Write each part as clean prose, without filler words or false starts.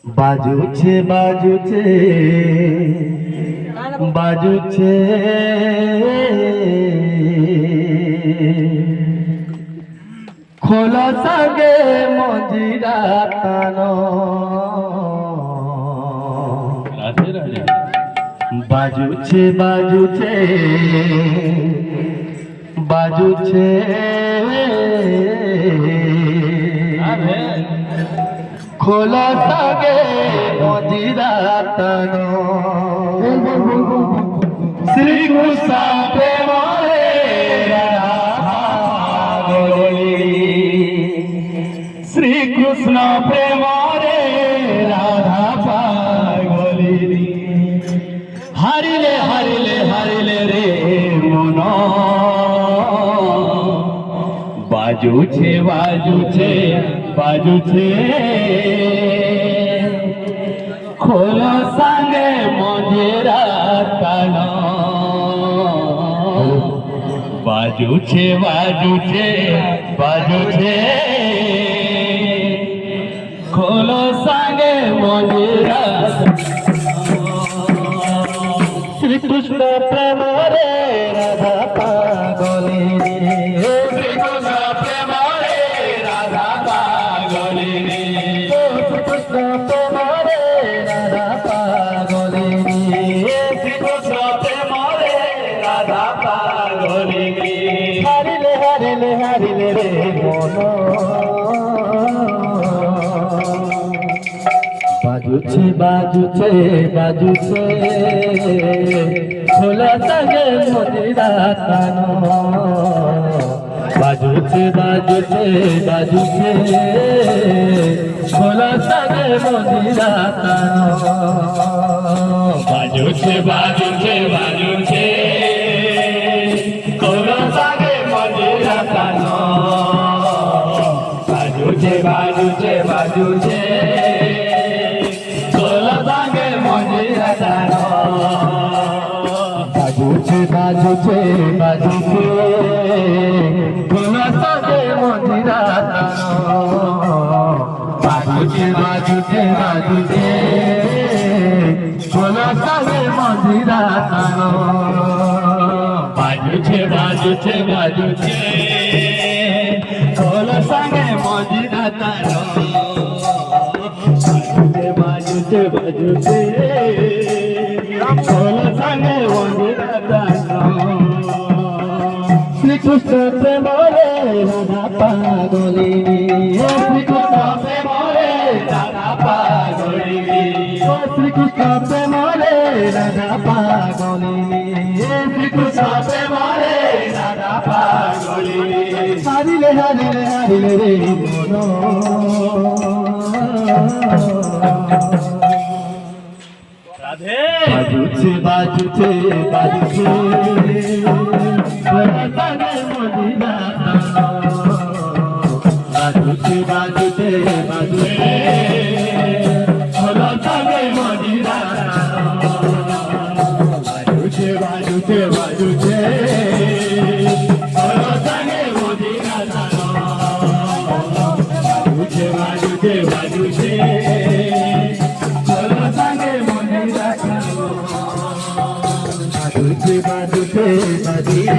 বাজুছে বাজুছে বাজুছে খোলা সাগে মজিরা তানো বাজুছে বাজুছে বাজুছে খোলা সাগে মজিরা তানো শ্রীকৃষ্ণ প্রেমরে শ্রীকৃষ্ণ প্রেমরে রাধা পাগলি হারিলে হারিলে হারিলে রে মন বাজুছে বাজুছে বাজুছে খোলো সাঙ্গে মজেরা তাল বাজুছে বাজুছে বাজুছে খোলো সাঙ্গে মজেরা শ্রীকৃষ্ণ প্রেমরে রাধা পাগলি শ্রীকৃষ্ণ প্রেমরে রাধা পাগলি শ্রীকৃষ্ণ প্রেমরে রাধা পাগলি শ্রীকৃষ্ণ প্রেমরে রাধা পাগলি হারিলে হারিলে হারিলে রে মন বাজুছে বাজুছে বাজুছে খোলা সাগে মজিরা তানো বাজুছে বাজুছে বাজুছে খোলা সাগে মজিরা তানো বাজুছে বাজুছে বাজুছে খোলা সাগে মজিরা তানো বাজুছে বাজুছে বাজুছে বাজুছে বাজুছে বাজুছে খোলা সাগে মজিরা তানো বাজুছে বাজুছে বাজুছে খোলা সাগে মজিরা তানো বাজুছে বাজুছে বাজুছে খোলা সাগে মজিরা তানো বাজুছে বাজুছে খোলা সাগে মজিরা তানো শ্রীকৃষ্ণ প্রেমরে রাধা পাগলি শ্রীকৃষ্ণ প্রেমরে রাধা পাগলি শ্রীকৃষ্ণ প্রেমরে রাধা পাগলি শ্রীকৃষ্ণ প্রেমরে রাধা পাগলি হারিলে হারিলে হারিলে রে মন বাজুছে বাজুছে বাজুছে বাজুছে বাজুছে বাজুছে খোলা সাগে মজিরা বাজুছে বাজুছে বাজুছে খোলা সাগে মজিরা বাজুছে বাজুছে বাজুছে খোলা সাগে মজিরা বাজুছে বাজুছে বাজুছে বাজুছে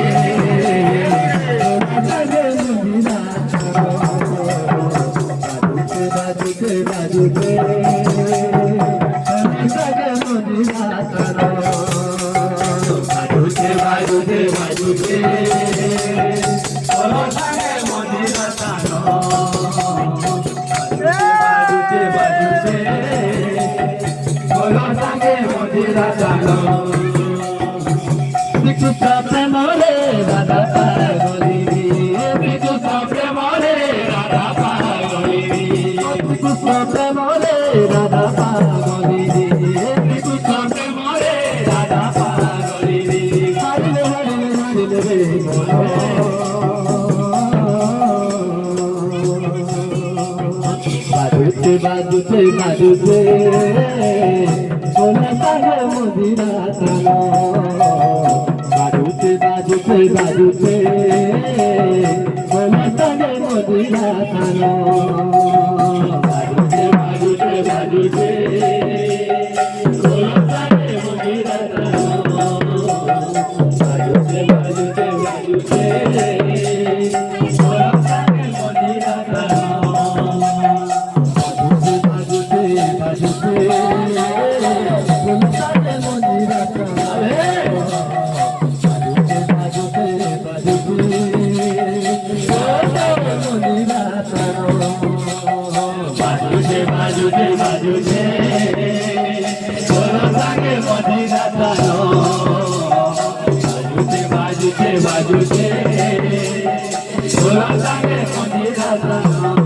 বাজুছে বাজুছে বাজুছে বাজুছে মজিরা তানো বাজুছে বাজুছে মজিরা তানো শ্রীকৃষ্ণ প্রেমরে রাধা পাগলি শ্রীকৃষ্ণ প্রেমরে রাধা পাগলি শ্রীকৃষ্ণ প্রেমরে রাধা পাগলি শ্রীকৃষ্ণ প্রেমরে রাধা পাগলি হারিলে হারিলে হারিলে রে বাজুছে বাজুছে বাজুছে খোলা সাগে মজিরা তানো বাজুছে বাজুছে বাজুছে খোলা সাগে মজিরা তানো বাজুছে বাজুছে বাজুছে বাজুতে বাজুতে ঢোল সঙ্গে মদিরা তানো বাজুতে বাজুতে ঢোল সঙ্গে মদিরা তানো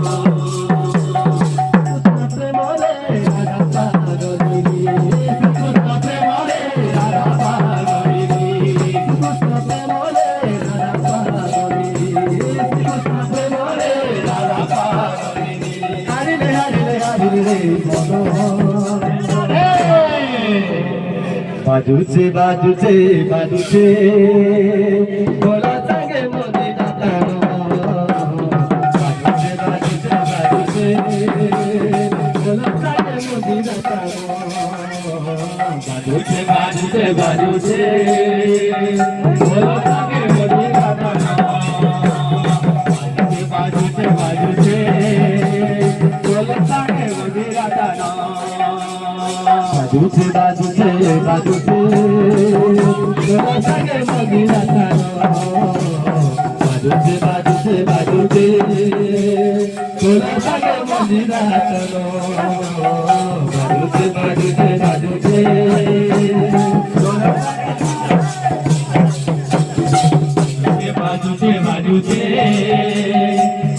বাজুছে বাজুছে বাজুছে ঢোলা সঙ্গে মদিরা তানো বাজুছে বাজুছে বাজুছে ঢোলা সঙ্গে মদিরা তানো বাজুছে বাজুছে বাজুছে ঢোলা সঙ্গে মদিরা তানো বাজুছে বাজুছে ঢোলা সঙ্গে মদিরা তানো বাজুছে বাজুছে বাজুছে ঢোল সঙ্গে মদিরা তানো বাজুছে বাজুছে বাজুছে ঢোল সঙ্গে মদিরা তানো বাজুছে বাজুছে বাজুছে বাজুছে বাজুছে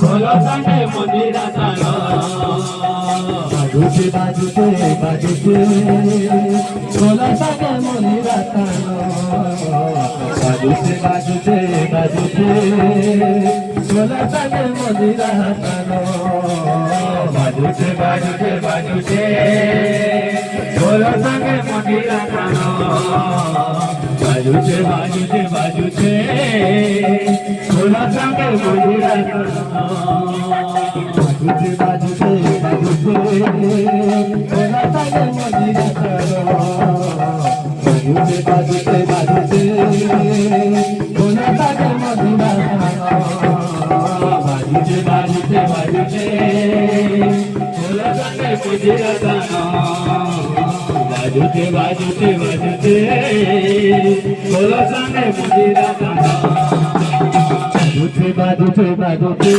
ঢোল সঙ্গে মদিরা তানো বাজুছে বাজুছে বাজুছে ঢোল সঙ্গে মদিরা তানো বাজুছে বাজুছে বাজুছে ঢোল সঙ্গে মদিরা তানো বাজুছে বাজুছে বাজুছে ঢোল সঙ্গে মদিরা তানো বাজুছে বাজুছে বাজুছে ঢোল সঙ্গে মদিরা তানো বাজুছে বাজুছে বাজুছে ঢোল সঙ্গে মদিরা তানো বাজুছে বাজুছে বাজুছে ঢোল সঙ্গে মদিরা তানো বাজুছে বাজুছে বাজুছে ঢোল সঙ্গে মদিরা তানো বাজুছে বাজুছে বাজুছে ঢোল সঙ্গে মদিরা তানো বাজুছে বাজুছে বাজুছে